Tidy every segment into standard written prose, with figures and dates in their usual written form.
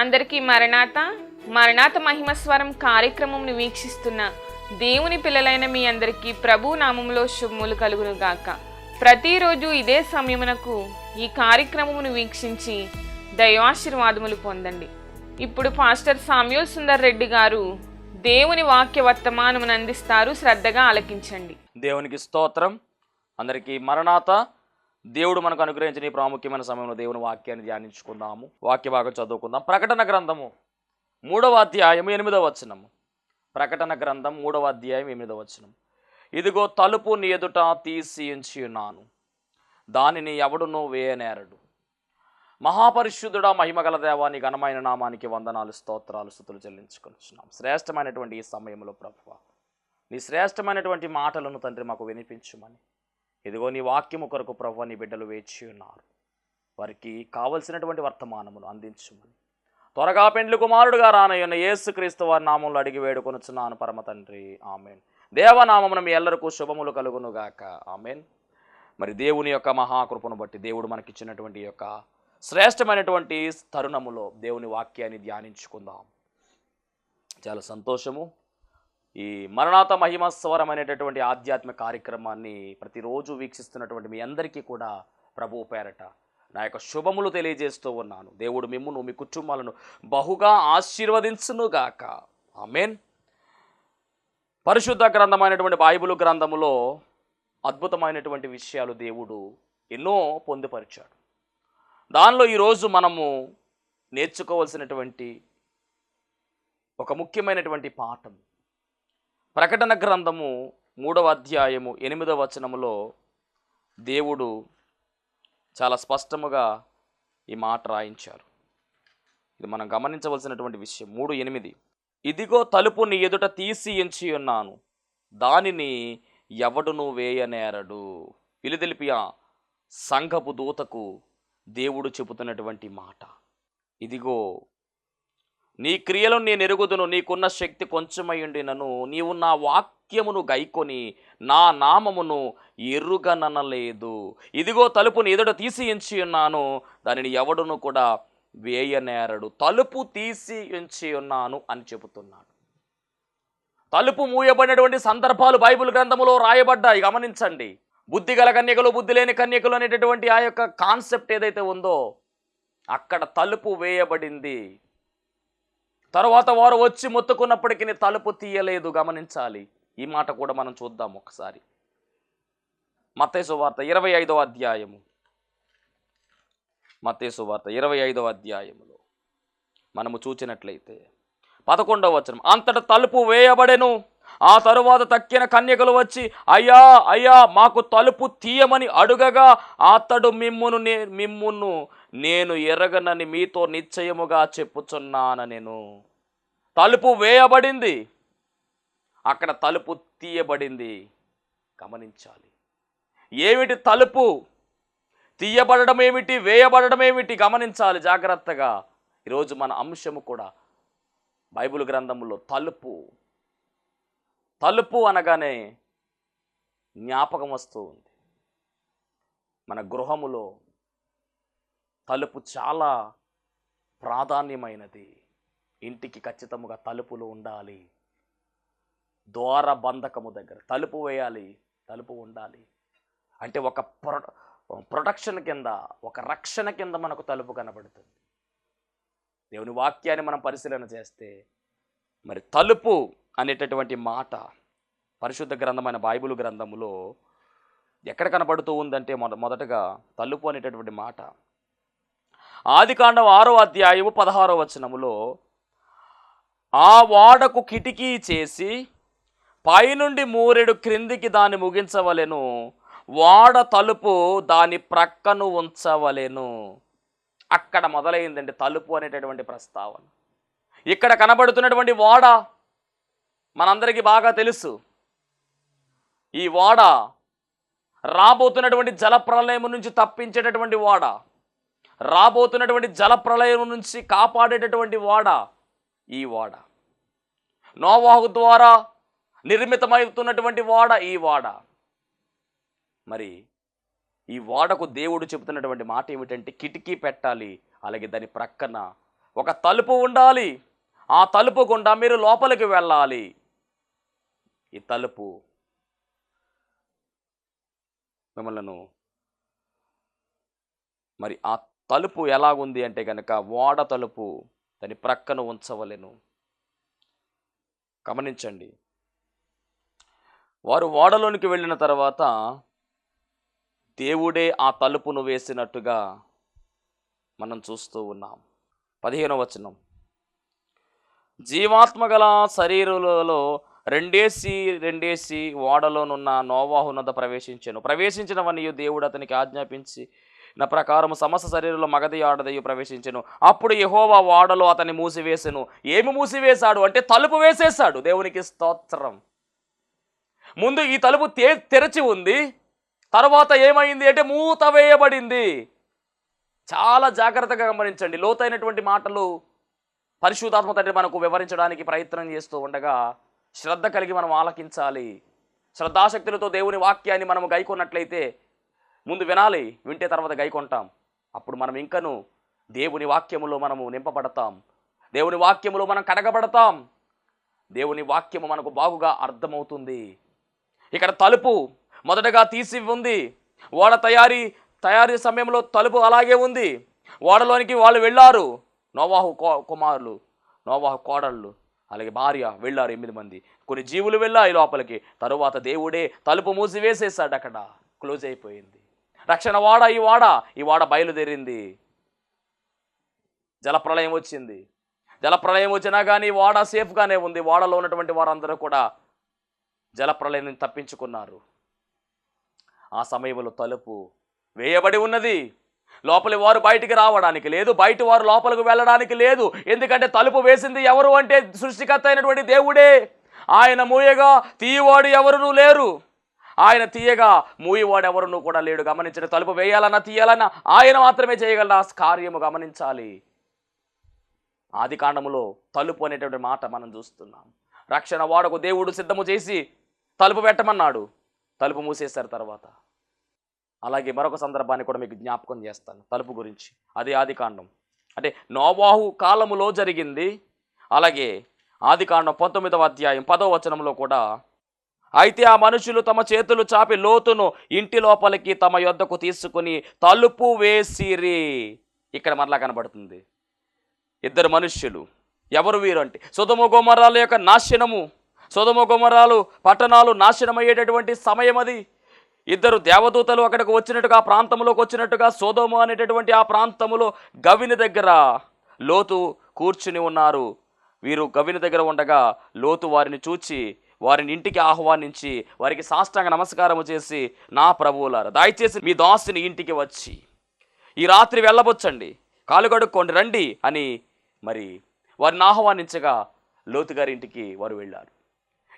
అందరికీ మరణాత మహిమస్వరం కార్యక్రమంను వీక్షిస్తున్న దేవుని పిల్లలైన మీ అందరికీ ప్రభు నామములో శుభములు కలుగును గాక. ప్రతిరోజు ఇదే సమయమునకు ఈ కార్యక్రమమును వీక్షించి దైవాశీర్వాదములు పొందండి. ఇప్పుడు పాస్టర్ సామ్యూల్ సుందర్ రెడ్డి గారు దేవుని వాక్య వర్తమానమును అందిస్తారు. శ్రద్ధగా ఆలకించండి. దేవునికి స్తోత్రం. అందరికీ మరణాత. దేవుడు మనకు అనుగ్రహించిన ఈ ప్రాముఖ్యమైన సమయంలో దేవుని వాక్యాన్ని ధ్యానించుకుందాము. వాక్య భాగం చదువుకుందాం. ప్రకటన గ్రంథము 3వ అధ్యాయం 8వ వచనము. ప్రకటన గ్రంథం 3వ అధ్యాయం 8వ వచనం. ఇదిగో తలుపు నీ ఎదుట తీసి ఉంచి ఉన్నాను, దానిని ఎవడునూ వేయనేరడు. మహాపరిశుద్ధుడా, మహిమగల దేవా, నీ ఘనమైన నామానికి వందనాలు, స్తోత్రాలు, స్తుతులు చెల్లించుకొనిచున్నాం. శ్రేష్టమైనటువంటి ఈ సమయంలో ప్రభువా, నీ శ్రేష్టమైనటువంటి మాటలను తండ్రి మాకు వినిపించుమని, ఇదిగో నీ వాక్యము కొరకు ప్రభువా నీ బిడ్డలు వేచి ఉన్నారు, వారికి కావలసినటువంటి వర్తమానమును అందించుమని త్వరగా పెండ్లి కుమారుడుగా రానయ్యున్న యేసుక్రీస్తు వారి నామంలో అడిగి వేడుకొనుచున్నాను పరమ తండ్రి, ఆమెన్. దేవనామమున మీ ఎల్లరికూ శుభములు కలుగునుగాక, ఆమెన్. మరి దేవుని యొక్క మహాకృపను బట్టి దేవుడు మనకిచ్చినటువంటి యొక్క శ్రేష్టమైనటువంటి తరుణములో దేవుని వాక్యాన్ని ధ్యానించుకుందాం. చాలా సంతోషము. ఈ మరణాత మహిమస్వరం అనేటటువంటి ఆధ్యాత్మిక కార్యక్రమాన్ని ప్రతిరోజు వీక్షిస్తున్నటువంటి మీ అందరికీ కూడా ప్రభువు పేరట నా యొక్క శుభములు తెలియజేస్తూ ఉన్నాను. దేవుడు మిమ్మును మీ కుటుంబాలను బహుగా ఆశీర్వదించునుగాక, ఆమెన్. పరిశుద్ధ గ్రంథమైనటువంటి బైబిల్ గ్రంథములో అద్భుతమైనటువంటి విషయాలు దేవుడు ఎన్నో పొందుపరిచాడు. దానిలో ఈరోజు మనము నేర్చుకోవాల్సినటువంటి ఒక ముఖ్యమైనటువంటి పాఠం ప్రకటన గ్రంథము 3వ అధ్యాయము 8వ వచనములో దేవుడు చాలా స్పష్టముగా ఈ మాట రాయించారు. ఇది మనం గమనించవలసినటువంటి విషయం. 3:8. ఇదిగో తలుపు నీ ఎదుట తీసి ఉంచి ఉన్నాను, దానిని ఎవడునూ వేయనేరడు. ఫిలదెల్ఫియా సంఘపు దూతకు దేవుడు చెబుతున్నటువంటి మాట. ఇదిగో నీ క్రియలను నేను ఎరుగుదును, నీకున్న శక్తి కొంచెమయ్యుండినను నీవు నా వాక్యమును గైకొని నా నామమును ఎరుగననలేదు. ఇదిగో తలుపుని ఎదుట తీసి ఉంచి ఉన్నాను, దానిని ఎవడును కూడా వేయనేరడు. తలుపు తీసి ఉంచి ఉన్నాను అని చెబుతున్నాడు. తలుపు మూయబడినటువంటి సందర్భాలు బైబిల్ గ్రంథములో రాయబడ్డాయి. గమనించండి. బుద్ధి గల కన్యకలు, బుద్ధి లేని కన్యకలు అనేటటువంటి ఆ యొక్క కాన్సెప్ట్ ఏదైతే ఉందో అక్కడ తలుపు వేయబడింది. తర్వాత వారు వచ్చి మొత్తుకున్నప్పటికీ తలుపు తీయలేదు. గమనించాలి. ఈ మాట కూడా మనం చూద్దాం ఒకసారి. మత్తయి సువార్త 25వ అధ్యాయము. మత్తయి సువార్త 25వ అధ్యాయములో మనము చూచినట్లయితే 11వ వచనం. అంతటా తలుపు వేయబడెను. ఆ తరువాత తక్కిన కన్యకలు వచ్చి, అయ్యా అయ్యా మాకు తలుపు తీయమని అడుగగా, అతడు మిమ్మును నేను ఎరగనని మీతో నిశ్చయముగా చెప్పుచున్నానెను. తలుపు వేయబడింది, అక్కడ తలుపు తీయబడింది. గమనించాలి. ఏమిటి తలుపు? తీయబడడం ఏమిటి? వేయబడడం ఏమిటి? గమనించాలి జాగ్రత్తగా. ఈరోజు మన అంశము కూడా బైబిల్ గ్రంథంలో తలుపు. తలుపు అనగానే జ్ఞాపకం వస్తూ ఉంది. మన గృహములో తలుపు చాలా ప్రాధాన్యమైనది. ఇంటికి ఖచ్చితంగా తలుపులు ఉండాలి. ద్వార బంధకము దగ్గర తలుపు వేయాలి, తలుపు ఉండాలి. అంటే ఒక ప్రొటెక్షన్ కింద, ఒక రక్షణ కింద మనకు తలుపు కనబడుతుంది. దేవుని వాక్యాన్ని మనం పరిశీలన చేస్తే మరి తలుపు అనేటటువంటి మాట పరిశుద్ధ గ్రంథమైన బైబిల్ గ్రంథములో ఎక్కడ కనబడుతూ ఉందంటే మొదటగా తలుపు అనేటటువంటి మాట ఆదికాండం 6వ అధ్యాయము 16వ వచనములో, ఆ వాడకు కిటికీ చేసి పైనుండి మూరెడు క్రిందికి దాన్ని ముగించవలెను, వాడ తలుపు దాని ప్రక్కను ఉంచవలెను. అక్కడ మొదలైందండి తలుపు అనేటటువంటి ప్రస్తావన. ఇక్కడ కనబడుతున్నటువంటి వాడ మనందరికీ బాగా తెలుసు. ఈ వాడ రాబోతున్నటువంటి జలప్రలయం నుంచి తప్పించేటటువంటి వాడ, రాబోతున్నటువంటి జలప్రలయం నుంచి కాపాడేటటువంటి వాడ ఈ వాడ. నోవాహు ద్వారా నిర్మితమవుతున్నటువంటి వాడ ఈ వాడ. మరి ఈ వాడకు దేవుడు చెబుతున్నటువంటి మాట ఏమిటంటే కిటికీ పెట్టాలి, అలాగే దాని ప్రక్కన ఒక తలుపు ఉండాలి. ఆ తలుపు గుండా మీరు లోపలికి వెళ్ళాలి. ఈ తలుపు మిమ్మల్ని మరి ఆ తలుపు ఎలాగుంది అంటే కనుక ఓడ తలుపు, దాని ప్రక్కన ఉంచవలెను. గమనించండి, వారు ఓడలోనికి వెళ్ళిన తర్వాత దేవుడే ఆ తలుపును వేసినట్టుగా మనం చూస్తూ ఉన్నాం. 15వ వచనం, జీవాత్మ గల శరీరులలో రెండేసి ఓడలోనున్న నోవాహునొద్ద ప్రవేశించినవనియు దేవుడు అతనికి ఆజ్ఞాపించి నా ప్రకారము సమస్త శరీరంలో మగది ఆడదయ్యు ప్రవేశించెను. అప్పుడు యెహోవా ఓడలో అతన్ని మూసివేసెను. ఏమి మూసివేశాడు అంటే తలుపు వేసేశాడు. దేవునికి స్తోత్రం. ముందు ఈ తలుపు తెరచి ఉంది, తర్వాత ఏమైంది అంటే మూత వేయబడింది. చాలా జాగ్రత్తగా గమనించండి. లోతైనటువంటి మాటలు పరిశుద్ధాత్మ తండ్రి మనకు వివరించడానికి ప్రయత్నం చేస్తూ ఉండగా శ్రద్ధ కలిగి మనం ఆలకించాలి. శ్రద్ధాశక్తులతో దేవుని వాక్యాన్ని మనం గైకొన్నట్లయితే, ముందు వినాలి, వింటే తర్వాత గైకొంటాం. అప్పుడు మనం ఇంకను దేవుని వాక్యములో మనము నింపబడతాం. దేవుని వాక్యములో మనం కడగబడతాం. దేవుని వాక్యము మనకు బాగుగా అర్థమవుతుంది. ఇక్కడ తలుపు మొదటగా తీసి ఉంది. ఓడ తయారీ సమయంలో తలుపు అలాగే ఉంది. ఓడలోనికి వాళ్ళు వెళ్ళారు. నోవాహు కుమారులు, నోవాహు కోడళ్ళు, అలాగే భార్య వెళ్ళారు. 8 మంది. కొన్ని జీవులు వెళ్ళాయి లోపలికి. తరువాత దేవుడే తలుపు మూసివేసేసాడు. అక్కడ క్లోజ్ అయిపోయింది. రక్షణ వాడ ఈ వాడ బయలుదేరింది. జలప్రళయం వచ్చింది. జలప్రళయం వచ్చినా కానీ వాడ సేఫ్గానే ఉంది. వాడలో ఉన్నటువంటి వారందరూ కూడా జలప్రళయం నుంచి తప్పించుకున్నారు. ఆ సమయంలో తలుపు వేయబడి ఉన్నది. లోపలి వారు బయటికి రావడానికి లేదు, బయట వారు లోపలికి వెళ్ళడానికి లేదు. ఎందుకంటే తలుపు వేసింది ఎవరు అంటే సృష్టికర్త అయినటువంటి దేవుడే. ఆయన మూయగా తీయవాడు ఎవరునూ లేరు. ఆయన తీయగా మూయవాడు ఎవరునూ కూడా లేడు. గమనించండి, తలుపు వేయాలన్నా తీయాలన్నా ఆయన మాత్రమే చేయగలడు. ఆ కార్యము గమనించాలి. ఆది కాండములో తలుపు అనేటువంటి మాట మనం చూస్తున్నాం. రక్షణ వాడకు దేవుడు సిద్ధము చేసి తలుపు పెట్టమన్నాడు. తలుపు మూసేశారు తర్వాత. అలాగే మరొక సందర్భాన్ని కూడా మీకు జ్ఞాపకం చేస్తాను తలుపు గురించి. అదే ఆది కాండం, అంటే నోవాహు కాలములో జరిగింది. అలాగే ఆది కాండం 19వ అధ్యాయం 10వ వచనంలో కూడా, అయితే ఆ మనుషులు తమ చేతులు చాపి లోతును ఇంటి లోపలికి తమ యొద్దకు తీసుకుని తలుపు వేసిరి. ఇక్కడ మరలా కనబడుతుంది 2 మనుష్యులు. ఎవరు వీరు అంటే సొదొమ గొమొర్రాల యొక్క నాశనము. సొదొమ గొమొర్రాలు పట్టణాలు నాశనమయ్యేటటువంటి సమయం అది. 2 దేవదూతలు అక్కడికి వచ్చినట్టుగా, ఆ ప్రాంతంలోకి వచ్చినట్టుగా, సొదొమ అనేటటువంటి ఆ ప్రాంతములో గవిని దగ్గర లోతు కూర్చుని ఉన్నారు. వీరు గవిని దగ్గర ఉండగా లోతు వారిని చూచి వారిని ఇంటికి ఆహ్వానించి వారికి సాష్టాంగ నమస్కారము చేసి, నా ప్రభువులారా, దయచేసి మీ దాసుని ఇంటికి వచ్చి ఈ రాత్రి వెళ్ళబొచ్చండి, కాలు కడుక్కోండి, రండి అని మరి వారిని ఆహ్వానించగా లోతు గారి ఇంటికి వారు వెళ్ళారు.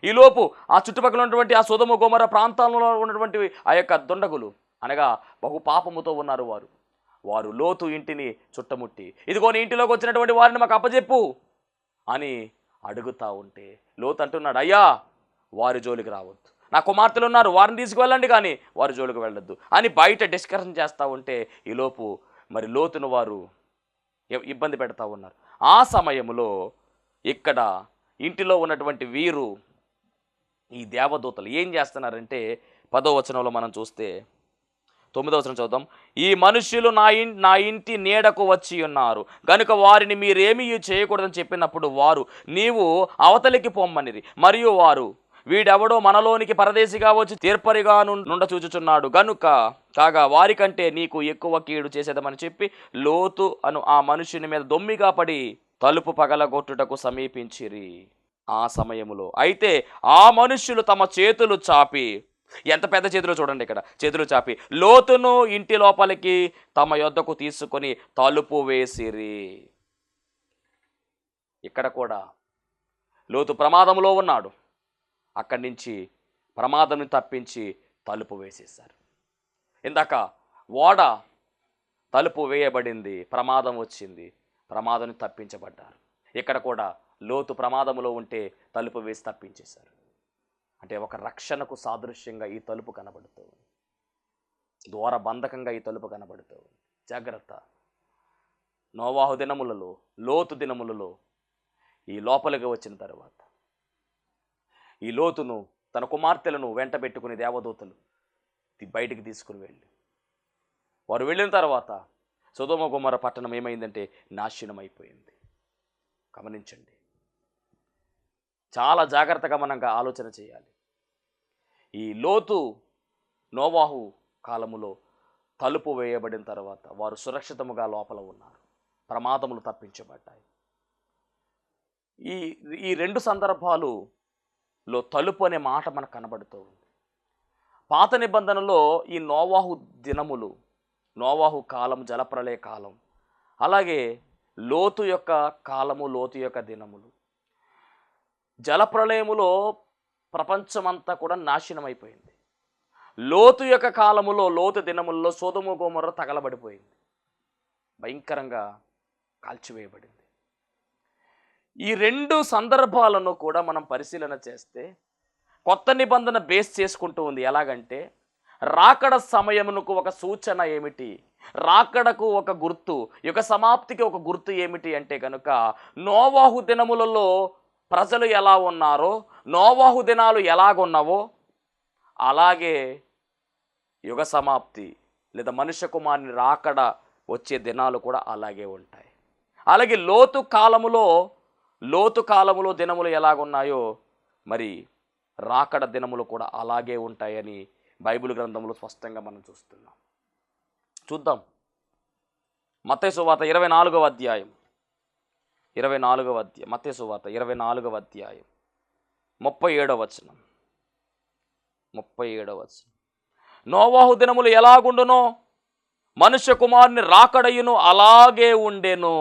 ఈలోపు ఆ చుట్టుపక్కల ఉన్నటువంటి ఆ సొదొమ గొమొర్రా ప్రాంతాలలో ఉన్నటువంటి ఆ యొక్క దుండగులు, అనగా బహు పాపముతో ఉన్నారు వారు లోతు ఇంటిని చుట్టముట్టి, ఇదిగో నీ ఇంటిలోకి వచ్చినటువంటి వారిని మాకు అప్పచెప్పు అని అడుగుతా ఉంటే లోతు అంటున్నాడు, అయ్యా వారి జోలికి రావద్దు, నా కుమార్తెలు ఉన్నారు, వారిని తీసుకువెళ్ళండి, కానీ వారి జోలికి వెళ్ళొద్దు అని బయట డిస్కషన్ చేస్తూ ఉంటే ఈలోపు మరి లోతును వారు ఇబ్బంది పెడతా ఉన్నారు. ఆ సమయంలో ఇక్కడ ఇంటిలో ఉన్నటువంటి వీరు, ఈ దేవదూతలు ఏం చేస్తున్నారంటే 10వ వచనంలో మనం చూస్తే, 9వ వచనం చదువుతాం. ఈ మనుష్యులు నా ఇంటి నీడకు వచ్చి ఉన్నారు గనుక వారిని మీరేమీ చేయకూడదని చెప్పినప్పుడు వారు నీవు అవతలికి పొమ్మనిరి. మరియు వారు, వీడెవడో మనలోనికి పరదేశిగా వచ్చి తీర్పరిగా నుండ చూచుచున్నాడు గనుక కాగా వారికంటే నీకు ఎక్కువ కీడు చేసేదమని చెప్పి లోతు అను ఆ మనుషుని మీద దొమ్మిగా పడి తలుపు పగలగొట్టుటకు సమీపించిరి. ఆ సమయములో అయితే ఆ మనుష్యులు తమ చేతులు చాపి, ఎంత పెద్ద చేతులు చూడండి, ఇక్కడ చేతులు చాపి లోతును ఇంటి లోపలికి తమ యొద్దకు తీసుకొని తలుపు వేసిరి. ఇక్కడ కూడా లోతు ప్రమాదంలో ఉన్నాడు. అక్కడి నుంచి ప్రమాదం తప్పించి తలుపు వేసేశారు. ఇందాక ఓడ తలుపు వేయబడింది, ప్రమాదం వచ్చింది, ప్రమాదం తప్పించబడ్డారు. ఇక్కడ కూడా లోతు ప్రమాదంలో ఉంటే తలుపు వేసి తప్పించేశారు. అంటే ఒక రక్షణకు సాదృశ్యంగా ఈ తలుపు కనబడుతూ ఉంది. ద్వార బంధకంగా ఈ తలుపు కనబడుతూ ఉంది. జాగ్రత్త. నోవాహు దినములలో, లోతు దినములలో ఈ లోపలికి వచ్చిన తర్వాత ఈ లోతును తన కుమార్తెలను వెంట పెట్టుకుని దేవదూతలు బయటికి తీసుకుని వెళ్ళి వారు వెళ్ళిన తర్వాత సొదొమ గొమొర్రా పట్టణం ఏమైందంటే నాశనం అయిపోయింది. గమనించండి, చాలా జాగ్రత్తగా మనం ఆలోచన చేయాలి. ఈ లోతు నోవాహు కాలములో తలుపు వేయబడిన తర్వాత వారు సురక్షితముగా లోపల ఉన్నారు, ప్రమాదములు తప్పించబడ్డాయి. ఈ ఈ రెండు సందర్భాలులో తలుపు అనే మాట మనకు కనబడుతూ ఉంది. పాత నిబంధనలో ఈ నోవాహు దినములు, నోవాహు కాలం, జలప్రళయ కాలం, అలాగే లోతు యొక్క కాలము, లోతు యొక్క దినములు. జలప్రళయములో ప్రపంచమంతా కూడా నాశనం అయిపోయింది. లోతు యొక్క కాలములో, లోతు దినముల్లో సొదొమ గొమొర్రా తగలబడిపోయింది, భయంకరంగా కాల్చివేయబడింది. ఈ రెండు సందర్భాలను కూడా మనం పరిశీలన చేస్తే కొత్త నిబంధన బేస్ చేసుకుంటూ ఉంది. ఎలాగంటే రాకడ సమయమునకు ఒక సూచన ఏమిటి, రాకడకు ఒక గుర్తు, యుగ సమాప్తికి ఒక గుర్తు ఏమిటి అంటే కనుక నోవాహు దినములలో ప్రజలు ఎలా ఉన్నారో, నోవాహు దినాలు ఎలాగున్నావో అలాగే యుగ సమాప్తి లేదా మనుష్య కుమారుని రాకడ వచ్చే దినాలు కూడా అలాగే ఉంటాయి. అలాగే లోతు కాలములో దినములు ఎలాగున్నాయో మరి రాకడ దినములు కూడా అలాగే ఉంటాయని బైబిల్ గ్రంథంలో స్పష్టంగా మనం చూద్దాం. మత్తయి సువార్త 24వ అధ్యాయం, మత్తయి సువార్త 24వ అధ్యాయం 37వ వచనం. నోవాహు దినములు ఎలాగుండునో మనుష్య కుమారుని రాకడయును అలాగే ఉండెను.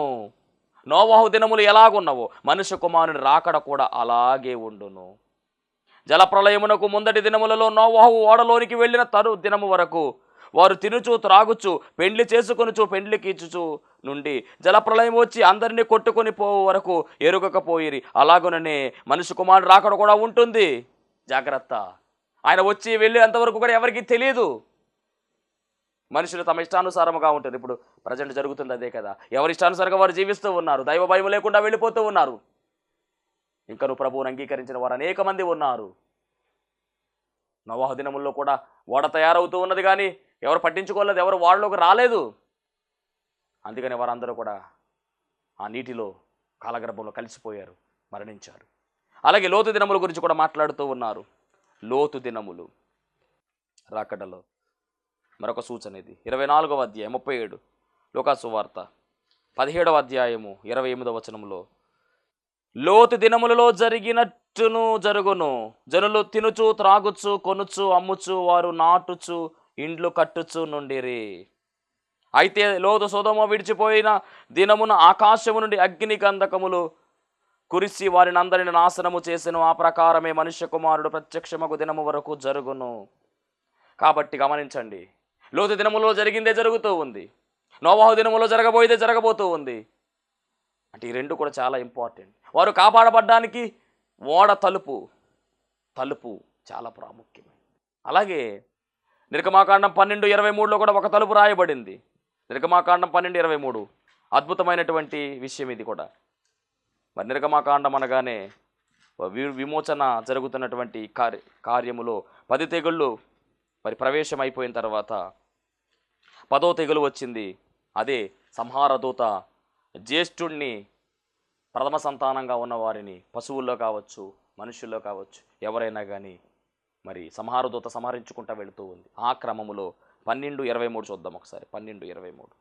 నోవాహు దినములు ఎలాగున్నవో మనుష్య కుమారుని రాకడ కూడా అలాగే ఉండును. జలప్రళయమునకు ముందటి దినములలో నోవాహు ఓడలోనికి వెళ్ళిన దినము వరకు వారు తినుచు, త్రాగుచు, పెండ్లి చేసుకొనుచు, పెండ్లికి ఇచ్చుచు నుండి జలప్రళయం వచ్చి అందరినీ కొట్టుకొని పోవు వరకు ఎరుగకపోయిరి. అలాగుననే మనుష్య కుమారుని రాకడ కూడా ఉంటుంది. జాగ్రత్త, ఆయన వచ్చి వెళ్ళి అంతవరకు కూడా ఎవరికీ తెలియదు. మనుషులు తమ ఇష్టానుసారముగా ఉంటారు. ఇప్పుడు ప్రజెంట్ జరుగుతుంది అదే కదా. ఎవరి ఇష్టానుసారంగా వారు జీవిస్తూ ఉన్నారు, దైవ భయం లేకుండా వెళ్ళిపోతూ ఉన్నారు. ఇంకను ప్రభువును అంగీకరించిన వారు అనేక మంది ఉన్నారు. నోవాహు దినముల్లో కూడా ఓడ తయారవుతూ ఉన్నది, కానీ ఎవరు పట్టించుకోలేదు, ఎవరు వాళ్ళలోకి రాలేదు. అందుకని వారందరూ కూడా ఆ నీటిలో కాలగర్భంలో కలిసిపోయారు, మరణించారు. అలాగే లోతు దినముల గురించి కూడా మాట్లాడుతూ ఉన్నారు. లోతు దినములు రాకడలో మరొక సూచన ఇది. 24వ అధ్యాయం 37, లూకాసు వార్త 17వ అధ్యాయము 28వ వచనంలో లోతు దినములలో జరిగినట్టును జరుగును. జనులు తినుచు, త్రాగుచు, కొనుచు, అమ్ముచు, వారు నాటుచు, ఇండ్లు కట్టుచు నుండిరి. అయితే లోతు సొదొమ విడిచిపోయిన దినమున ఆకాశము నుండి అగ్ని గంధకములు కురిసి వారిని అందరిని నాశనము చేసెను. ఆ ప్రకారమే మనుష్య కుమారుడు ప్రత్యక్షమగు దినము వరకు జరుగును. కాబట్టి గమనించండి, లోతు దినములో జరిగిందే జరుగుతూ ఉంది, నోవాహు దినములో జరగబోయేదే జరగబోతూ ఉంది. అంటే ఈ రెండు కూడా చాలా ఇంపార్టెంట్. వారు కాపాడబడ్డానికి ఓడ తలుపు చాలా ప్రాముఖ్యమైనది. అలాగే నిర్గమాకాండం 12:23లో కూడా ఒక తలుపు రాయబడింది. నిర్గమాకాండం 12:23 అద్భుతమైనటువంటి విషయం ఇది కూడా. మరి నిర్గమాకాండం అనగానే విమోచన జరుగుతున్నటువంటి కార్యములో 10 తెగుళ్ళు మరి ప్రవేశం అయిపోయిన తర్వాత 10వ తెగులు వచ్చింది. అదే సంహార దూత జ్యేష్ఠుణ్ణి, ప్రథమ సంతానంగా ఉన్న వారిని, పశువుల్లో కావచ్చు, మనుషుల్లో కావచ్చు, ఎవరైనా కానీ మరి సంహార దూత సంహరించుకుంటూ వెళుతూ ఉంది. ఆ క్రమములో 12:23 చూద్దాం ఒకసారి. 12:23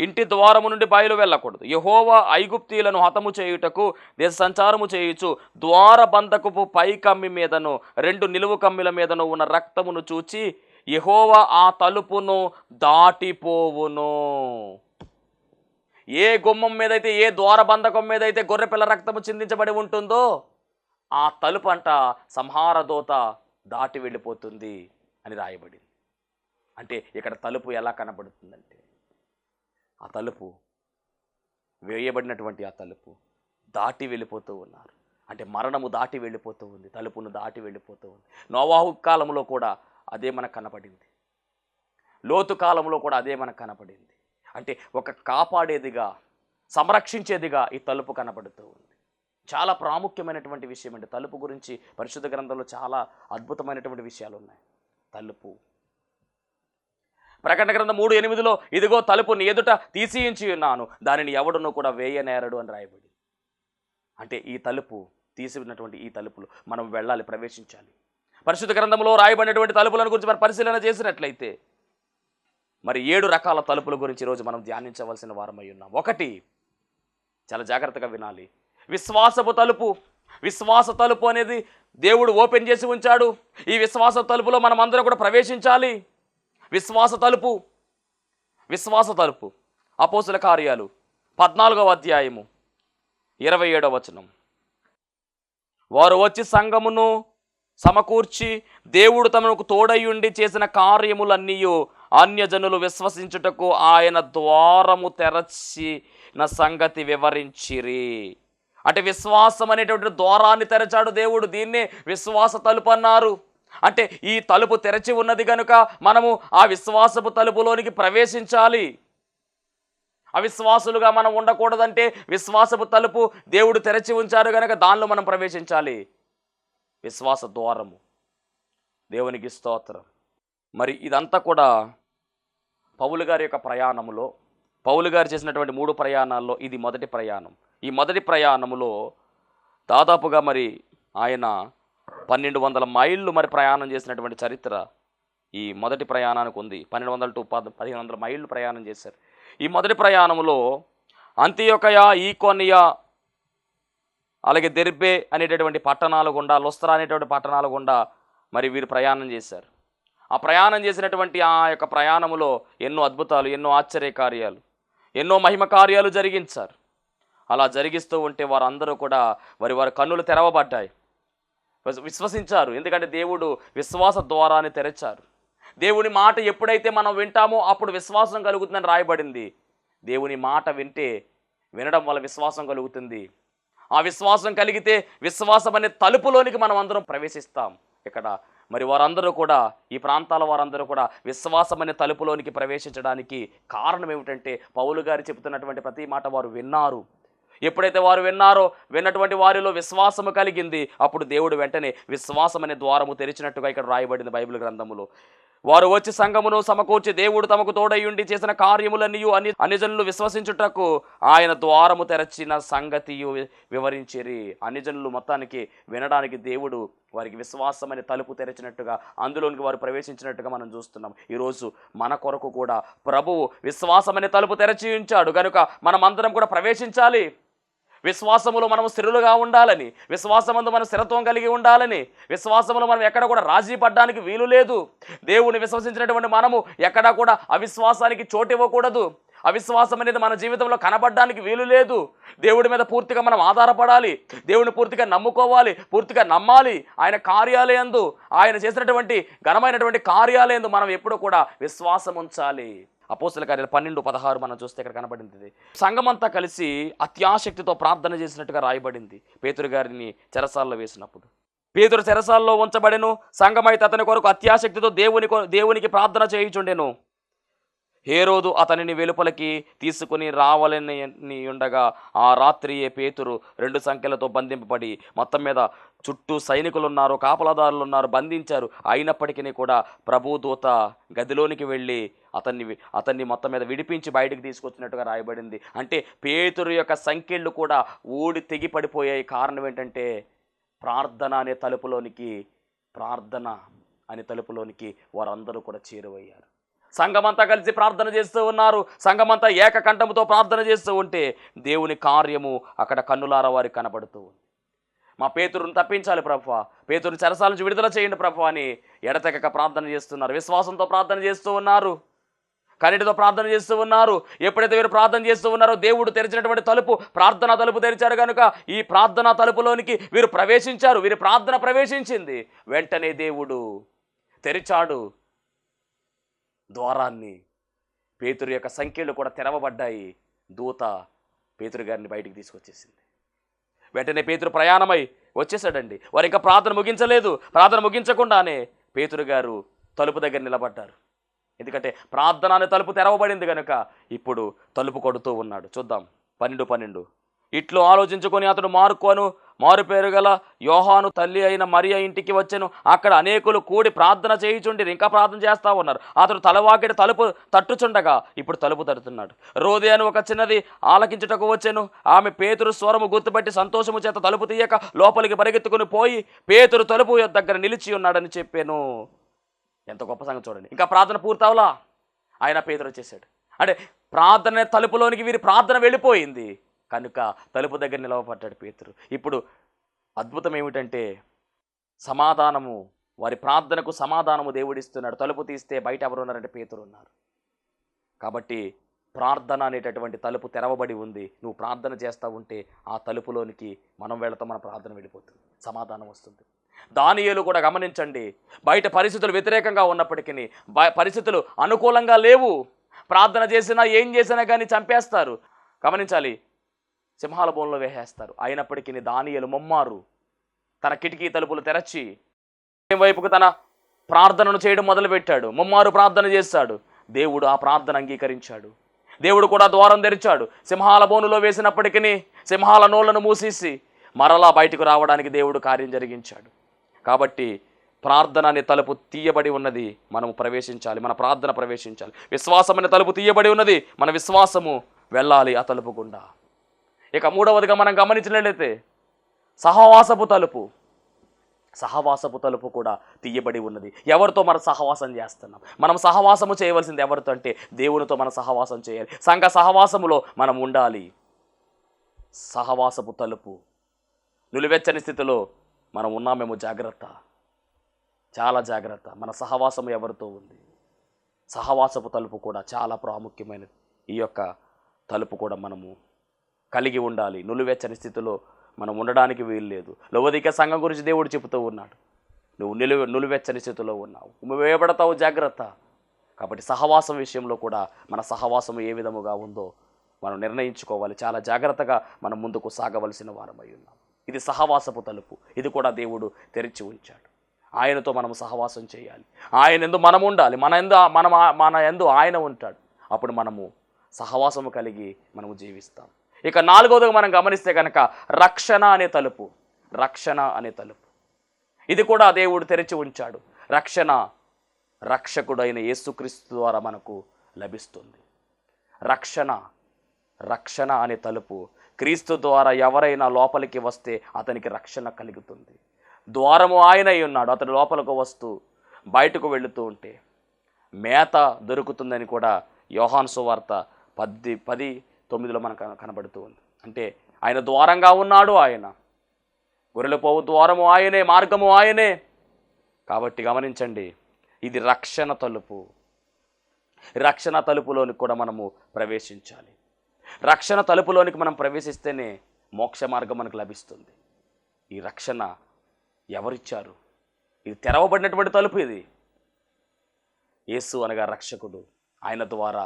ఇంటి ద్వారము నుండి బయలు వెళ్ళకూడదు. యెహోవా ఐగుప్తీయులను హతము చేయుటకు దేశ సంచారము చేయుచు ద్వార బంధకపు పై కమ్మి మీదను 2 నిలువు కమ్మిల మీదను ఉన్న రక్తమును చూచి యెహోవా ఆ తలుపును దాటిపోవును. ఏ గుమ్మం మీదైతే, ఏ ద్వార బంధకం మీదైతే గొర్రెపిల్ల రక్తము చిందించబడి ఉంటుందో ఆ తలుపు అంట సంహార దూత దాటి వెళ్ళిపోతుంది అని రాయబడింది. అంటే ఇక్కడ తలుపు ఎలా కనబడుతుందంటే, ఆ తలుపు వేయబడినటువంటి ఆ తలుపు దాటి వెళ్ళిపోతూ ఉన్నారు. అంటే మరణము దాటి వెళ్ళిపోతూ ఉంది, తలుపును దాటి వెళ్ళిపోతూ ఉంది. నోవాహు కాలంలో కూడా అదే మనకు కనపడింది, లోతు కాలంలో కూడా అదే మనకు కనపడింది. అంటే ఒక కాపాడేదిగా, సంరక్షించేదిగా ఈ తలుపు కనబడుతూ ఉంది. చాలా ప్రాముఖ్యమైనటువంటి విషయం అండి. తలుపు గురించి పరిశుద్ధ గ్రంథంలో చాలా అద్భుతమైనటువంటి విషయాలు ఉన్నాయి. తలుపు ప్రకటన గ్రంథం 3:8 ఇదిగో తలుపు నీ ఎదుట తీసియించి ఉన్నాను, దానిని ఎవడునూ కూడా వేయనేరడు అని రాయబడి. అంటే ఈ తలుపు, తీసి ఉన్నటువంటి ఈ తలుపులు మనం వెళ్ళాలి, ప్రవేశించాలి. పరిశుద్ధ గ్రంథంలో రాయబడినటువంటి తలుపులను గురించి మనం పరిశీలన చేసినట్లయితే మరి 7 రకాల తలుపుల గురించి ఈరోజు మనం ధ్యానించవలసిన వారమై ఉన్నాం. ఒకటి, చాలా జాగ్రత్తగా వినాలి, విశ్వాసపు తలుపు. విశ్వాస తలుపు అనేది దేవుడు ఓపెన్ చేసి ఉంచాడు. ఈ విశ్వాస తలుపులో మనం అందరం కూడా ప్రవేశించాలి. విశ్వాస తలుపు, విశ్వాస తలుపు. అపోస్తుల కార్యాలు 14వ అధ్యాయము 27వ వచనం. వారు వచ్చి సంఘమును సమకూర్చి దేవుడు తమకు తోడయుండి చేసిన కార్యములన్నీ అన్యజనులు విశ్వసించుటకు ఆయన ద్వారము తెరచిన సంగతి వివరించిరి. అంటే విశ్వాసం అనేటువంటి ద్వారాన్ని తెరచాడు దేవుడు. దీన్నే విశ్వాస తలుపు అన్నారు. అంటే ఈ తలుపు తెరచి ఉన్నది కనుక మనము ఆ విశ్వాసపు తలుపులోనికి ప్రవేశించాలి. అవిశ్వాసులుగా మనం ఉండకూడదంటే విశ్వాసపు తలుపు దేవుడు తెరచి ఉంచారు కనుక దానిలో మనం ప్రవేశించాలి. విశ్వాస ద్వారము. దేవునికి స్తోత్రం. మరి ఇదంతా కూడా పౌలు గారి యొక్క ప్రయాణములో, పౌలు గారు చేసినటువంటి 3 ప్రయాణాల్లో ఇది మొదటి ప్రయాణం. ఈ మొదటి ప్రయాణములో దాదాపుగా మరి ఆయన 1200 మైళ్ళు మరి ప్రయాణం చేసినటువంటి చరిత్ర ఈ మొదటి ప్రయాణానికి ఉంది. 1200 to 1500 మైళ్ళు ప్రయాణం చేశారు. ఈ మొదటి ప్రయాణంలో అంతియొకయ, ఈకోనియా, అలాగే దెర్బే అనేటటువంటి పట్టణాలు గుండా, లుస్త్రా అనేటువంటి పట్టణాల గుండా మరి వీరు ప్రయాణం చేశారు. ఆ ప్రయాణం చేసినటువంటి ఆ యొక్క ప్రయాణములో ఎన్నో అద్భుతాలు, ఎన్నో ఆశ్చర్య కార్యాలు, ఎన్నో మహిమ కార్యాలు జరిగించారు. అలా జరిగిస్తూ ఉంటే వారందరూ కూడా వారి కన్నులు తెరవబడ్డాయి, విశ్వసించారు. ఎందుకంటే దేవుడు విశ్వాస ద్వారాన్ని తెరచారు. దేవుని మాట ఎప్పుడైతే మనం వింటామో అప్పుడు విశ్వాసం కలుగుతుందని రాయబడింది. దేవుని మాట వినడం వల్ల విశ్వాసం కలుగుతుంది. ఆ విశ్వాసం కలిగితే విశ్వాసం అనే తలుపులోనికి మనం అందరం ప్రవేశిస్తాం. ఇక్కడ మరి వారందరూ కూడా, ఈ ప్రాంతాల వారందరూ కూడా విశ్వాసం అనే తలుపులోనికి ప్రవేశించడానికి కారణం ఏమిటంటే పౌలు గారు చెబుతున్నటువంటి ప్రతి మాట వారు విన్నారు. ఎప్పుడైతే వారు విన్నారో, విన్నటువంటి వారిలో విశ్వాసము కలిగింది. అప్పుడు దేవుడు వెంటనే విశ్వాసం అనే ద్వారము తెరిచినట్టుగా ఇక్కడ రాయబడింది బైబిల్ గ్రంథములో. వారు వచ్చి సంఘమును సమకూర్చి దేవుడు తమకు తోడయుండి చేసిన కార్యములన్నీ అన్యజనులు విశ్వసించుటకు ఆయన ద్వారము తెరచిన సంగతియు వివరించిరి. అన్యజనులు మొత్తానికి వినడానికి దేవుడు వారికి విశ్వాసం అనే తలుపు తెరిచినట్టుగా, అందులోనికి వారు ప్రవేశించినట్టుగా మనం చూస్తున్నాం. ఈరోజు మన కొరకు కూడా ప్రభువు విశ్వాసం అనే తలుపు తెరచి ఉంచాడు కనుక మనం అందరం కూడా ప్రవేశించాలి. విశ్వాసములో మనం స్థిరులుగా ఉండాలని, విశ్వాసమందు మనం స్థిరత్వం కలిగి ఉండాలని, విశ్వాసములో మనం ఎక్కడ కూడా రాజీ పడడానికి వీలు లేదు. దేవుని విశ్వసించినటువంటి మనము ఎక్కడా కూడా అవిశ్వాసానికి చోటు ఇవ్వకూడదు. అవిశ్వాసం అనేది మన జీవితంలో కనబడడానికి వీలు లేదు. దేవుడి మీద పూర్తిగా మనం ఆధారపడాలి, దేవుని పూర్తిగా నమ్ముకోవాలి, పూర్తిగా నమ్మాలి. ఆయన కార్యాలయందు, ఆయన చేసినటువంటి ఘనమైనటువంటి కార్యాలయందు మనం ఎప్పుడూ కూడా విశ్వాసం ఉంచాలి. అపోస్తల కార్యాలు 12:16 మనం చూస్తే ఇక్కడ కనబడింది. సంఘమంతా కలిసి అత్యాశక్తితో ప్రార్థన చేసినట్టుగా రాయబడింది. పేతురు గారిని చెరసాల్లో వేసినప్పుడు పేతురు చెరసాల్లో ఉంచబడెను. సంఘమైతే అతని కొరకు అత్యాశక్తితో దేవునికి ప్రార్థన చేయుచుండెను. హేరోదు అతనిని వెలుపలికి తీసుకుని రావాలని ఉండగా ఆ రాత్రియే పేతురు 2 సంఖ్యలతో బంధింపబడి, మొత్తం మీద చుట్టూ సైనికులు ఉన్నారు, కాపలాదారులు ఉన్నారు, బంధించారు. అయినప్పటికీ కూడా ప్రభుదూత గదిలోనికి వెళ్ళి అతన్ని మొత్తం మీద విడిపించి బయటకు తీసుకొచ్చినట్టుగా రాయబడింది. అంటే పేతురు యొక్క సంఖ్యలు కూడా ఊడి తెగి పడిపోయాయి. కారణం ఏంటంటే ప్రార్థన అనే తలుపులోనికి వారందరూ కూడా చేరువయ్యారు. సంఘమంతా కలిసి ప్రార్థన చేస్తూ ఉన్నారు. సంఘమంతా ఏకకంఠముతో ప్రార్థన చేస్తూ ఉంటే దేవుని కార్యము అక్కడ కన్నులారా వారికి కనబడుతూ ఉంది. మా పేతురుని తప్పించాలి ప్రభువా, పేతురుని చెరసాల నుంచి విడుదల చేయండి ప్రభువా అని ఎడతెగక ప్రార్థన చేస్తున్నారు. విశ్వాసంతో ప్రార్థన చేస్తూ ఉన్నారు, కన్నిటితో ప్రార్థన చేస్తూ ఉన్నారు. ఎప్పుడైతే వీరు ప్రార్థన చేస్తూ ఉన్నారో దేవుడు తెరిచినటువంటి తలుపు, ప్రార్థనా తలుపు తెరిచారు కనుక ఈ ప్రార్థనా తలుపులోనికి వీరు ప్రవేశించారు. వీరి ప్రార్థన ప్రవేశించింది. వెంటనే దేవుడు తెరిచాడు ద్వారాన్ని. పేతురు యొక్క సంఖ్యలు కూడా తెరవబడ్డాయి. దూత పేతురు గారిని బయటికి తీసుకొచ్చేసింది. వెంటనే పేతురు ప్రయాణమై వచ్చేసాడండి. వారు ఇంకా ప్రార్థన ముగించలేదు. ప్రార్థన ముగించకుండానే పేతురు గారు తలుపు దగ్గర నిలబడ్డారు. ఎందుకంటే ప్రార్థన అనే తలుపు తెరవబడింది కనుక ఇప్పుడు తలుపు కొడుతూ ఉన్నాడు. చూద్దాం 12:12. ఇట్లు ఆలోచించుకొని అతడు మారు పేరు గల యోహాను తల్లి అయిన మరియ ఇంటికి వచ్చెను. అక్కడ అనేకులు కూడి ప్రార్థన చేయుచుండిరి, ఇంకా ప్రార్థన చేస్తూ ఉన్నారు. అతడు తలవాకిడి తలుపు తట్టుచుండగా ఇప్పుడు తలుపు తడుతున్నాడు. రోదే అని ఒక చిన్నది ఆలకించుటకు వచ్చెను. ఆమె పేతురు స్వరము గుర్తుపట్టి సంతోషము చేత తలుపు తీయక లోపలికి పరిగెత్తుకుని పోయి పేతురు తలుపు దగ్గర నిలిచి ఉన్నాడని చెప్పాను. ఎంత గొప్ప సంగతి చూడండి. ఇంకా ప్రార్థన పూర్తవలా, ఆయన పేతురు వచ్చేసాడు. అంటే ప్రార్థన తలుపులోనికి వీరి ప్రార్థన వెళ్ళిపోయింది కనుక తలుపు దగ్గర నిలవబడ్డాడు పేతురు. ఇప్పుడు అద్భుతం ఏమిటంటే సమాధానము, వారి ప్రార్థనకు సమాధానము దేవుడిస్తున్నాడు. తలుపు తీస్తే బయట ఎవరు ఉన్నారంటే పేతురు ఉన్నారు. కాబట్టి ప్రార్థన అనేటటువంటి తలుపు తెరవబడి ఉంది. నువ్వు ప్రార్థన చేస్తూ ఉంటే ఆ తలుపులోనికి మనం వెళతాం, మన ప్రార్థన వెళ్ళిపోతుంది, సమాధానం వస్తుంది. దానియేలు కూడా గమనించండి, బయట పరిస్థితులు వ్యతిరేకంగా ఉన్నప్పటికీ, పరిస్థితులు అనుకూలంగా లేవు, ప్రార్థన చేసినా ఏం చేసినా కానీ చంపేస్తారు, గమనించాలి, సింహాల బోన్లో వేసేస్తారు. అయినప్పటికీ దానియేలు ముమ్మారు తన కిటికీ తలుపులు తెరచి వైపుకు తన ప్రార్థనను చేయడం మొదలుపెట్టాడు. ముమ్మారు ప్రార్థన చేస్తాడు. దేవుడు ఆ ప్రార్థన అంగీకరించాడు. దేవుడు కూడా ద్వారం తెరిచాడు. సింహాల బోనులో వేసినప్పటికీ సింహాల నోళ్లను మూసేసి మరలా బయటకు రావడానికి దేవుడు కార్యం జరిగించాడు. కాబట్టి ప్రార్థన అనే తలుపు తీయబడి ఉన్నది, మనము ప్రవేశించాలి, మన ప్రార్థన ప్రవేశించాలి. విశ్వాసం అనే తలుపు తీయబడి ఉన్నది, మన విశ్వాసము వెళ్ళాలి ఆ తలుపు గుండా. ఇక మూడవదిగా మనం గమనించినట్లయితే సహవాసపు తలుపు కూడా తీయబడి ఉన్నది. ఎవరితో మనం సహవాసం చేస్తున్నాం? మనం సహవాసము చేయవలసింది ఎవరితో అంటే దేవునితో మనం సహవాసం చేయాలి. సంఘ సహవాసములో మనం ఉండాలి. సహవాసపు తలుపు నిలువెచ్చని స్థితిలో మనం ఉన్నామేమో జాగ్రత్త, చాలా జాగ్రత్త. మన సహవాసము ఎవరితో ఉంది? సహవాసపు తలుపు కూడా చాలా ప్రాముఖ్యమైనది. ఈ యొక్క తలుపు కూడా మనము కలిగి ఉండాలి. నిలువెచ్చని స్థితిలో మనం ఉండడానికి వీలు లేదు. లవోదికయ సంఘం గురించి దేవుడు చెబుతూ ఉన్నాడు, నువ్వు నిలువెచ్చని స్థితిలో ఉన్నావు, వేయబడతావు, జాగ్రత్త. కాబట్టి సహవాసం విషయంలో కూడా మన సహవాసం ఏ విధముగా ఉందో మనం నిర్ణయించుకోవాలి. చాలా జాగ్రత్తగా మనం ముందుకు సాగవలసిన వారమై ఉన్నాం. ఇది సహవాసపు తలుపు, ఇది కూడా దేవుడు తెరిచి ఉంచాడు. ఆయనతో మనం సహవాసం చేయాలి. ఆయన యందు మనం ఉండాలి, మన యందు ఆయన ఉంటాడు. అప్పుడు మనము సహవాసము కలిగి మనము జీవిస్తాం. ఇక నాలుగవదిగా మనం గమనిస్తే కనుక రక్షణ అనే తలుపు ఇది కూడా దేవుడు తెరిచి ఉంచాడు. రక్షకుడైన యేసుక్రీస్తు ద్వారా మనకు లభిస్తుంది. రక్షణ అనే తలుపు, క్రీస్తు ద్వారా ఎవరైనా లోపలికి వస్తే అతనికి రక్షణ కలుగుతుంది. ద్వారము ఆయన అయి ఉన్నాడు. అతడు లోపలికి వస్తూ బయటకు వెళుతూ ఉంటే మేత దొరుకుతుందని కూడా యోహాను సువార్త 10:9 మనకు కనబడుతూ ఉంది. అంటే ఆయన ద్వారంగా ఉన్నాడు. ఆయన గొర్రెలు పోవు ద్వారము ఆయనే, మార్గము ఆయనే. కాబట్టి గమనించండి, ఇది రక్షణ తలుపు. రక్షణ తలుపులోనికి కూడా మనము ప్రవేశించాలి. రక్షణ తలుపులోనికి మనం ప్రవేశిస్తేనే మోక్ష మార్గం మనకు లభిస్తుంది. ఈ రక్షణ ఎవరిచ్చారు? ఇది తెరవబడినటువంటి తలుపు. ఇది యేసు అనగా రక్షకుడు, ఆయన ద్వారా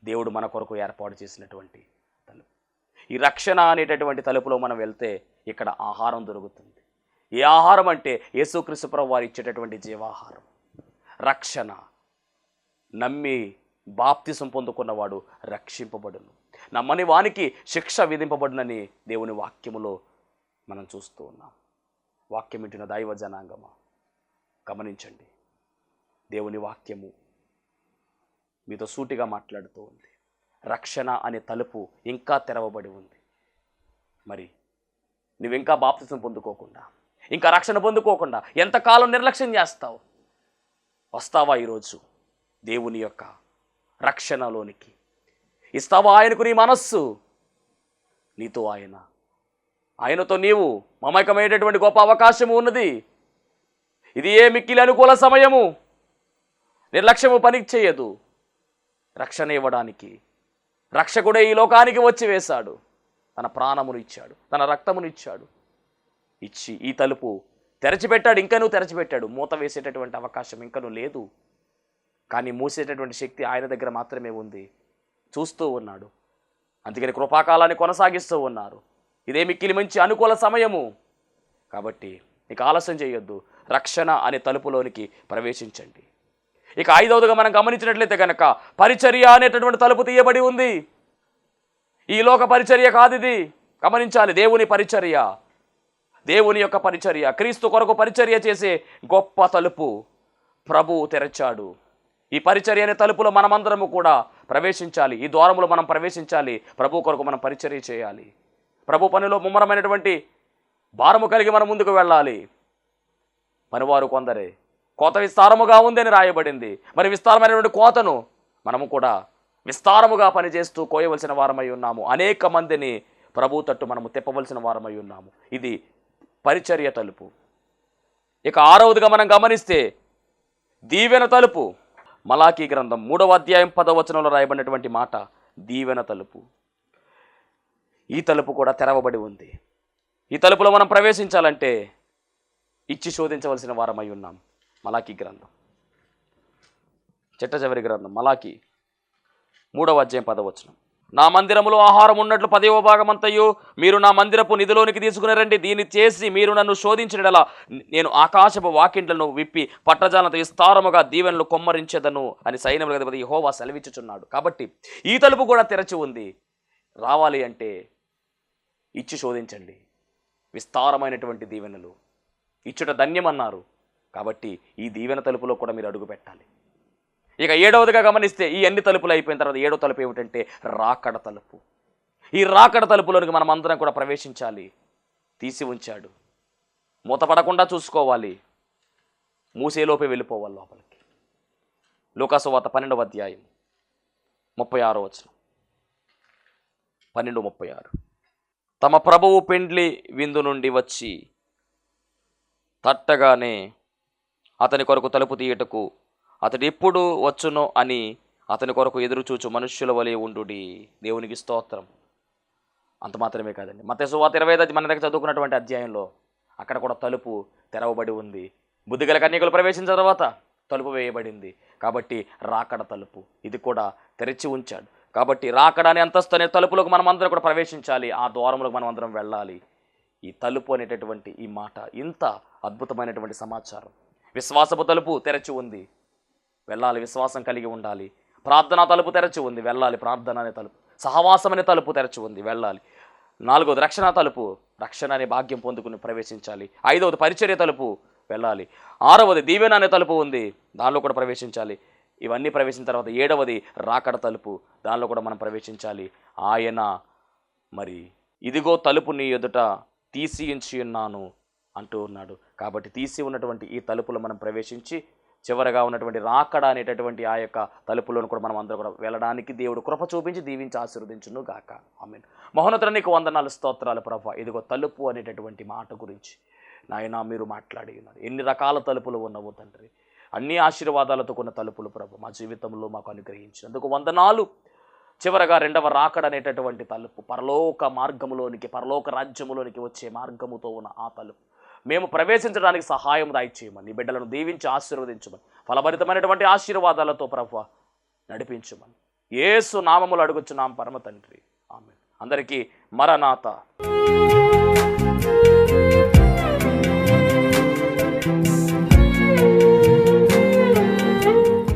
దేవుడు మన కొరకు ఏర్పాటు చేసినటువంటి తలుపు. ఈ రక్షణ అనేటటువంటి తలుపులో మనం వెళ్తే ఇక్కడ ఆహారం దొరుకుతుంది. ఏ ఆహారం అంటే యేసుక్రీస్తు ప్రభువు వారు ఇచ్చేటటువంటి జీవాహారం. రక్షణ, నమ్మి బాప్తిసం పొందుకున్నవాడు రక్షింపబడును, నమ్మని వానికి శిక్ష విధింపబడునని దేవుని వాక్యములో మనం చూస్తూ ఉన్నాం. వాక్యం వింటున్న దైవ జనాంగమా, గమనించండి, దేవుని వాక్యము మీతో సూటిగా మాట్లాడుతూ ఉంది. రక్షణ అనే తలుపు ఇంకా తెరవబడి ఉంది. మరి నువ్వు ఇంకా బాప్తిసం పొందుకోకుండా, ఇంకా రక్షణ పొందుకోకుండా ఎంతకాలం నిర్లక్ష్యం చేస్తావు? వస్తావా ఈరోజు దేవుని యొక్క రక్షణలోనికి? ఇస్తావా ఆయనకు నీ మనస్సు? నీతో ఆయనతో నీవు మమేకమైనటువంటి గొప్ప అవకాశము ఉన్నది. ఇది ఏ మిక్కిలి అనుకూల సమయము. నిర్లక్ష్యము పనికి చేయదు. రక్షణ ఇవ్వడానికి రక్షకుడే ఈ లోకానికి వచ్చి వేశాడు. తన ప్రాణమును ఇచ్చాడు, తన రక్తమును ఇచ్చాడు. ఇచ్చి ఈ తలుపు తెరచిపెట్టాడు. ఇంకనూ తెరచిపెట్టాడు. మూత వేసేటటువంటి అవకాశం ఇంకనూ లేదు. కానీ మూసేటటువంటి శక్తి ఆయన దగ్గర మాత్రమే ఉంది. చూస్తూ ఉన్నాడు. అందుకని కృపాకాలాన్ని కొనసాగిస్తూ ఉన్నారు. ఇదే మిక్కిలి మంచి అనుకూల సమయము. కాబట్టి ఇక ఆలస్యం చేయొద్దు. రక్షణ అనే తలుపులోనికి ప్రవేశించండి. ఇక 5వదిగా మనం గమనించినట్లయితే కనుక పరిచర్య అనేటటువంటి తలుపు తీయబడి ఉంది. ఈ లోక పరిచర్య కాదు ఇది, గమనించాలి. దేవుని పరిచర్య, దేవుని యొక్క పరిచర్య, క్రీస్తు కొరకు పరిచర్య చేసే గొప్ప తలుపు ప్రభువు తెరచాడు. ఈ పరిచర్య అనే తలుపులో మనమందరము కూడా ప్రవేశించాలి. ఈ ద్వారములో మనం ప్రవేశించాలి. ప్రభు కొరకు మనం పరిచర్య చేయాలి. ప్రభు పనిలో ముమ్మరమైనటువంటి భారము కలిగి మనం ముందుకు వెళ్ళాలి. పనివారు కొందరే, కోత విస్తారముగా ఉందని రాయబడింది. మరి విస్తారమైనటువంటి కోతను మనము కూడా విస్తారముగా పనిచేస్తూ కోయవలసిన వారమై ఉన్నాము. అనేక మందిని ప్రభు తట్టు మనము తిప్పవలసిన వారమై ఉన్నాము. ఇది పరిచర్య తలుపు. ఇక 6వదిగా మనం గమనిస్తే దీవెన తలుపు. మలాకీ గ్రంథం 3వ అధ్యాయం 10వ వచనంలో రాయబడినటువంటి మాట దీవెన తలుపు. ఈ తలుపు కూడా తెరవబడి ఉంది. ఈ తలుపులో మనం ప్రవేశించాలంటే ఇచ్చి శోధించవలసిన వారమై ఉన్నాం. మలాకీ గ్రంథం, చిట్ట చివరి గ్రంథం మలాకీ 3వ అధ్యాయం 10వ వచనం. నా మందిరములో ఆహారం ఉన్నట్లు 10వ భాగమంతయు మీరు నా మందిరపు నిధిలోనికి తీసుకుని రండి. దీన్ని చేసి మీరు నన్ను శోధించినలా నేను ఆకాశపు వాకిండ్లను విప్పి పట్టజాలంత విస్తారముగా దీవెనలు కొమ్మరించెదను అని సైన్యముల అధిపతి యెహోవా సెలవిచ్చుచున్నాడు. కాబట్టి ఈ తలుపు కూడా తెరచి ఉంది. రావాలి అంటే ఇచ్చి శోధించండి. విస్తారమైనటువంటి దీవెనలు ఇచ్చుట ధన్యమన్నారు. కాబట్టి ఈ దీవెన తలుపులో కూడా మీరు అడుగు పెట్టాలి. ఇక 7వదిగా గమనిస్తే ఈ అన్ని తలుపులు అయిపోయిన తర్వాత 7వ తలుపు ఏమిటంటే రాకడ తలుపు. ఈ రాకడ తలుపులోనికి మనం అందరం కూడా ప్రవేశించాలి. తీసి ఉంచాడు, మూతపడకుండా చూసుకోవాలి. మూసేలోపే వెళ్ళిపోవాలి లోపలికి. లూకాసు వార్త 12వ అధ్యాయం 36వ వచనం, 12:36. తమ ప్రభువు పెండ్లి విందు నుండి వచ్చి తట్టగానే అతని కొరకు తలుపు తీయటకు అతడు ఎప్పుడు వచ్చునో అని అతని కొరకు ఎదురుచూచు మనుష్యుల వలె ఉండుడి. దేవునికి స్తోత్రం. అంత మాత్రమే కాదండి, మత్తయి సువార్త 25 మన దగ్గర చదువుకున్నటువంటి అధ్యాయంలో అక్కడ కూడా తలుపు తెరవబడి ఉంది. బుద్ధిగల కన్యకలు ప్రవేశించిన తర్వాత తలుపు వేయబడింది. కాబట్టి రాకడ తలుపు ఇది కూడా తెరిచి ఉంచాడు. కాబట్టి రాకడ అనే అంతస్తు అనే తలుపులోకి మనం అందరం కూడా ప్రవేశించాలి. ఆ ద్వారంలోకి మనం అందరం వెళ్ళాలి. ఈ తలుపు అనేటటువంటి ఈ మాట ఇంత అద్భుతమైనటువంటి సమాచారం. విశ్వాసపు తలుపు తెరచి ఉంది, వెళ్ళాలి. విశ్వాసం కలిగి ఉండాలి. ప్రార్థనా తలుపు తెరచి ఉంది, వెళ్ళాలి. ప్రార్థన అనే తలుపు. సహవాసం అనే తలుపు తెరచి ఉంది, వెళ్ళాలి. 4వది రక్షణ తలుపు, రక్షణ అనే భాగ్యం పొందుకుని ప్రవేశించాలి. 5వది పరిచర్య తలుపు, వెళ్ళాలి. 6వది దీవెన అనే తలుపు ఉంది, దానిలో కూడా ప్రవేశించాలి. ఇవన్నీ ప్రవేశించిన తర్వాత 7వది రాకడ తలుపు, దానిలో కూడా మనం ప్రవేశించాలి. ఆయన మరి ఇదిగో తలుపు నీ ఎదుట తీసి ఉంచి ఉన్నాను అంటూ ఉన్నాడు. కాబట్టి తీసి ఉన్నటువంటి ఈ తలుపులో మనం ప్రవేశించి చివరగా ఉన్నటువంటి రాకడ అనేటటువంటి ఆ యొక్క తలుపులను కూడా మనం అందరూ కూడా వెళ్ళడానికి దేవుడు కృప చూపించి దీవించి ఆశీర్వదించును గాక. ఆమేన్. మహోన్నతుడా నీకు వందనాలు, స్తోత్రాలు ప్రభువా. ఇదిగో తలుపు అనేటటువంటి మాట గురించి నాయనా మీరు మాట్లాడి ఉన్నారు. ఎన్ని రకాల తలుపులు ఉన్నవో తండ్రి, అన్ని ఆశీర్వాదాలతో కొన్న తలుపులు ప్రభు మా జీవితంలో మాకు అనుగ్రహించినందుకు వందనాలు. చివరగా 2వ రాకడ అనేటటువంటి తలుపు, పరలోక మార్గములోనికి, పరలోక రాజ్యములోనికి వచ్చే మార్గముతో ఉన్న ఆ తలుపు మేము ప్రవేశించడానికి సహాయం దయచేయమని, నీ బిడ్డలను దీవించి ఆశీర్వదించమని, ఫలభరితమైనటువంటి ఆశీర్వాదాలతో ప్రభువా నడిపించమని యేసు నామములో అడుగుచున్నాం పరమ తండ్రి. ఆమేన్. అందరికీ మరణాత.